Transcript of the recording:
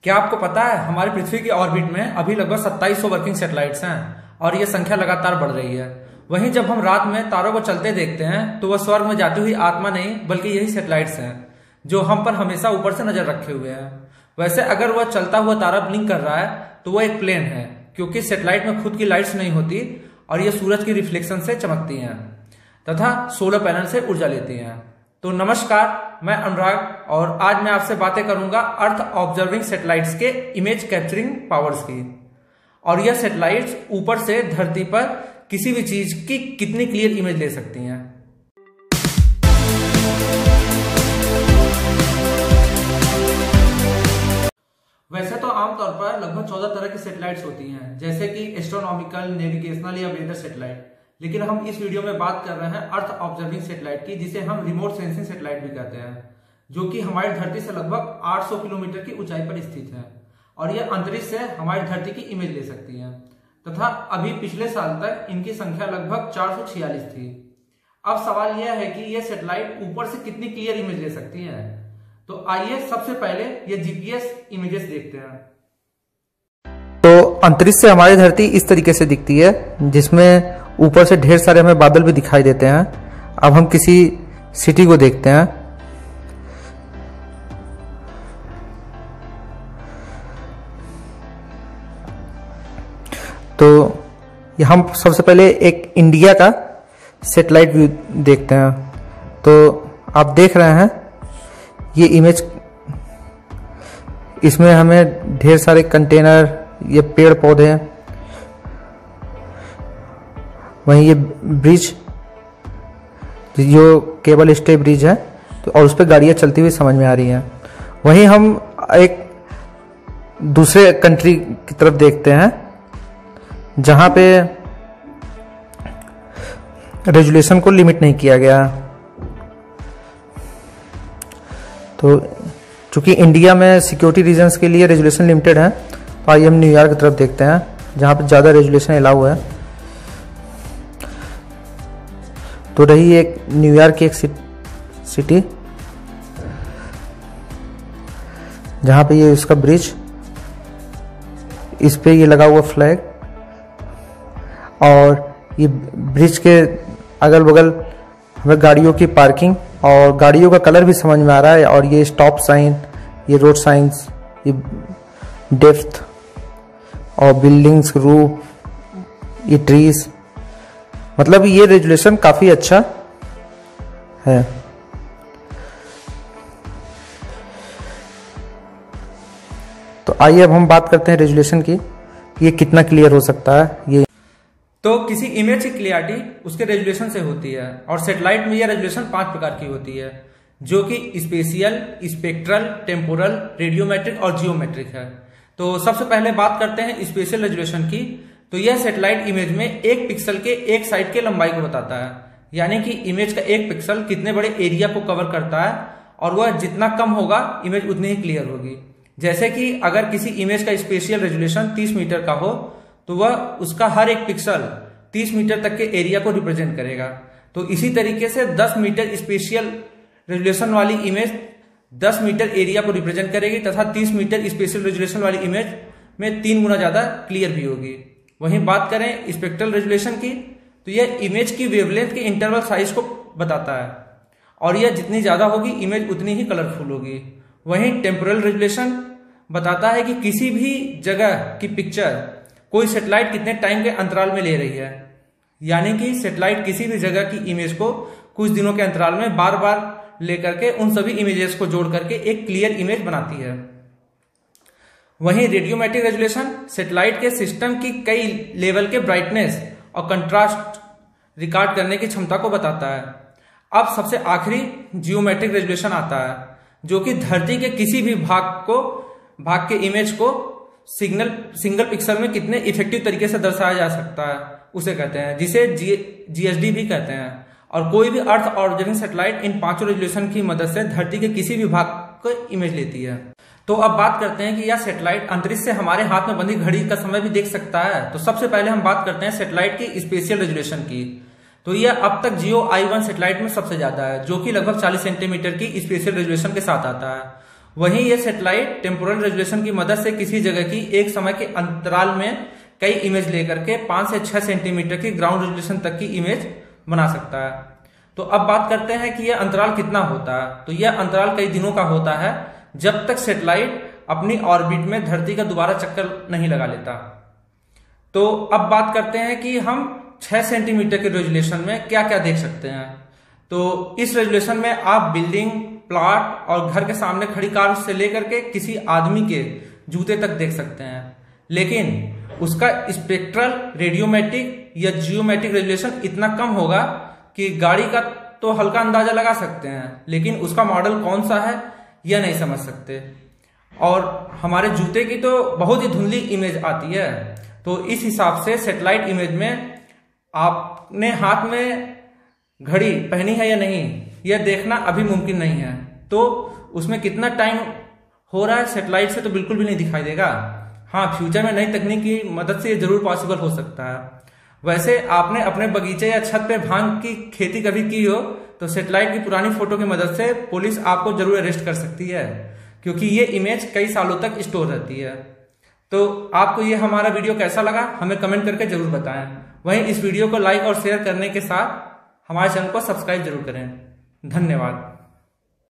क्या आपको पता है हमारी पृथ्वी की ऑर्बिट में अभी लगभग 2700 वर्किंग सैटेलाइट्स हैं और यह संख्या लगातार बढ़ रही है। वहीं जब हम रात में तारों को चलते देखते हैं तो वह स्वर्ग में जाती हुई आत्मा नहीं बल्कि यही सैटेलाइट्स हैं जो हम पर हमेशा ऊपर से नजर रखे हुए हैं। वैसे अगर वह चलता हुआ तारा ब्लिंक कर रहा है तो वह एक प्लेन है, क्योंकि सैटेलाइट में खुद की लाइट्स नहीं होती और ये सूरज की रिफ्लेक्शन से चमकती हैं तथा सोलर पैनल से ऊर्जा लेती हैं। तो नमस्कार, मैं अनुराग और आज मैं आपसे बातें करूंगा अर्थ ऑब्जर्विंग सैटेलाइट्स के इमेज कैप्चरिंग पावर्स की। और यह सैटेलाइट्स ऊपर से धरती पर किसी भी चीज की कितनी क्लियर इमेज ले सकती हैं। वैसे तो आमतौर पर लगभग 14 तरह की सैटेलाइट्स होती हैं, जैसे कि एस्ट्रोनॉमिकल, नेविगेशनल या वेदर सैटेलाइट। लेकिन हम इस वीडियो में बात कर रहे हैं अर्थ ऑब्जर्विंग सैटेलाइट की, जिसे हम रिमोट सेंसिंग सैटेलाइट भी कहते हैं, जो कि हमारी धरती से लगभग 800 किलोमीटर की ऊंचाई पर स्थित है और यह अंतरिक्ष से हमारी धरती की इमेज ले सकती है तथा अभी पिछले साल तक इनकी संख्या लगभग 446 थी। अब सवाल यह है कि यह सैटेलाइट ऊपर से कितनी क्लियर इमेज ले सकती है। तो आइए सबसे पहले ये जीपीएस इमेजेस देखते हैं। तो अंतरिक्ष से हमारी धरती इस तरीके से दिखती है, जिसमें ऊपर से ढेर सारे हमें बादल भी दिखाई देते हैं। अब हम किसी सिटी को देखते हैं। तो हम सबसे पहले एक इंडिया का सैटेलाइट व्यू देखते हैं। तो आप देख रहे हैं ये इमेज, इसमें हमें ढेर सारे कंटेनर, ये पेड़ पौधे, वहीं ये ब्रिज जो केबल स्टे ब्रिज है, तो और उस पर गाड़ियां चलती हुई समझ में आ रही हैं। वहीं हम एक दूसरे कंट्री की तरफ देखते हैं जहां पे रेजुलेशन को लिमिट नहीं किया गया। तो चूंकि इंडिया में सिक्योरिटी रीजंस के लिए रेजुलेशन लिमिटेड है, तो आइए हम न्यूयॉर्क की तरफ देखते हैं जहां पर ज़्यादा रेजुलेशन अलाउ है। तो रही एक न्यूयॉर्क की एक सिटी जहां पे ये उसका ब्रिज, इस पे ये लगा हुआ फ्लैग और ये ब्रिज के अगल बगल हमें गाड़ियों की पार्किंग और गाड़ियों का कलर भी समझ में आ रहा है। और ये स्टॉप साइन, ये रोड साइंस, ये डेप्थ और बिल्डिंग्स, रूफ, ये ट्रीज, मतलब ये रेजुलेशन काफी अच्छा है। तो आइए अब हम बात करते हैं रेजुलेशन की, ये कितना क्लियर हो सकता है। ये तो किसी इमेज की क्लियरिटी उसके रेजुलेशन से होती है और सैटेलाइट में यह रेजुलेशन 5 प्रकार की होती है, जो कि स्पेशियल, स्पेक्ट्रल, टेम्पोरल, रेडियोमेट्रिक और जियोमेट्रिक है। तो सबसे पहले बात करते हैं स्पेशियल रेजुलेशन की। तो यह सैटेलाइट इमेज में एक पिक्सल के एक साइड के लंबाई को बताता है, यानी कि इमेज का एक पिक्सल कितने बड़े एरिया को कवर करता है और वह जितना कम होगा इमेज उतनी ही क्लियर होगी। जैसे कि अगर किसी इमेज का स्पेशियल रेजुलेशन 30 मीटर का हो तो वह उसका हर एक पिक्सल 30 मीटर तक के एरिया को रिप्रेजेंट करेगा। तो इसी तरीके से 10 मीटर स्पेशियल रेजुलेशन वाली इमेज 10 मीटर एरिया को रिप्रेजेंट करेगी तथा 30 मीटर स्पेशियल रेजुलेशन वाली इमेज में 3 गुना ज्यादा क्लियर भी होगी। वहीं बात करें स्पेक्ट्रल रेजुलेशन की, तो यह इमेज की वेवलेंथ के इंटरवल साइज को बताता है और यह जितनी ज्यादा होगी इमेज उतनी ही कलरफुल होगी। वहीं टेम्पोरल रेजुलेशन बताता है कि किसी भी जगह की पिक्चर कोई सैटेलाइट कितने टाइम के अंतराल में ले रही है, यानी कि सैटेलाइट किसी भी जगह की इमेज को कुछ दिनों के अंतराल में बार बार लेकर के उन सभी इमेजेस को जोड़ करके एक क्लियर इमेज बनाती है। वहीं रेडियोमेट्रिक रेजुलेशन सैटेलाइट के सिस्टम की कई लेवल के ब्राइटनेस और कंट्रास्ट रिकॉर्ड करने की क्षमता को बताता है। अब सबसे आखिरी जियोमेट्रिक रेजुलेशन आता है, जो कि धरती के किसी भी भाग के इमेज को सिंगल पिक्सल में कितने इफेक्टिव तरीके से दर्शाया जा सकता है उसे कहते हैं, जिसे जीएसडी भी कहते हैं। और कोई भी अर्थ ऑब्जर्विंग सैटेलाइट इन 5 रेजुलेशन की मदद से धरती के किसी भी भाग को इमेज लेती है। तो अब बात करते हैं कि यह सैटेलाइट अंतरिक्ष से हमारे हाथ में बंधी घड़ी का समय भी देख सकता है। तो सबसे पहले हम बात करते हैं सैटेलाइट की स्पेशियल रेजुलेशन की। तो यह अब तक जियो I1 सैटेलाइट में सबसे ज्यादा है, जो कि लगभग 40 सेंटीमीटर की स्पेशियल रेजुलेशन के साथ आता है। वहीं ये सैटेलाइट टेम्पोरल रेजोल्यूशन की मदद से किसी जगह की एक समय के अंतराल में कई इमेज लेकर के 5 से 6 सेंटीमीटर की ग्राउंड रेजोल्यूशन तक की इमेज बना सकता है। तो अब बात करते हैं कि यह अंतराल कितना होता है। तो यह अंतराल कई दिनों का होता है, जब तक सैटेलाइट अपनी ऑर्बिट में धरती का दोबारा चक्कर नहीं लगा लेता। तो अब बात करते हैं कि हम 6 सेंटीमीटर के रेजोल्यूशन में क्या क्या देख सकते हैं। तो इस रेजोल्यूशन में आप बिल्डिंग, प्लॉट और घर के सामने खड़ी कार से लेकर के किसी आदमी के जूते तक देख सकते हैं, लेकिन उसका स्पेक्ट्रल, रेडियोमेट्रिक या जियोमेट्रिक रेजोल्यूशन इतना कम होगा कि गाड़ी का तो हल्का अंदाजा लगा सकते हैं, लेकिन उसका मॉडल कौन सा है यह नहीं समझ सकते। और हमारे जूते की तो बहुत ही धुंधली इमेज आती है। तो इस हिसाब से सैटेलाइट इमेज में आपने हाथ में घड़ी पहनी है या नहीं, यह देखना अभी मुमकिन नहीं है। तो उसमें कितना टाइम हो रहा है सैटेलाइट से तो बिल्कुल भी नहीं दिखाई देगा। हाँ, फ्यूचर में नई तकनीक की मदद से ये जरूर पॉसिबल हो सकता है। वैसे आपने अपने बगीचे या छत पे भांग की खेती कभी की हो तो सैटेलाइट की पुरानी फोटो की मदद से पुलिस आपको जरूर अरेस्ट कर सकती है, क्योंकि ये इमेज कई सालों तक स्टोर रहती है। तो आपको ये हमारा वीडियो कैसा लगा हमें कमेंट करके जरूर बताएं। वहीं इस वीडियो को लाइक और शेयर करने के साथ हमारे चैनल को सब्सक्राइब जरूर करें। धन्यवाद।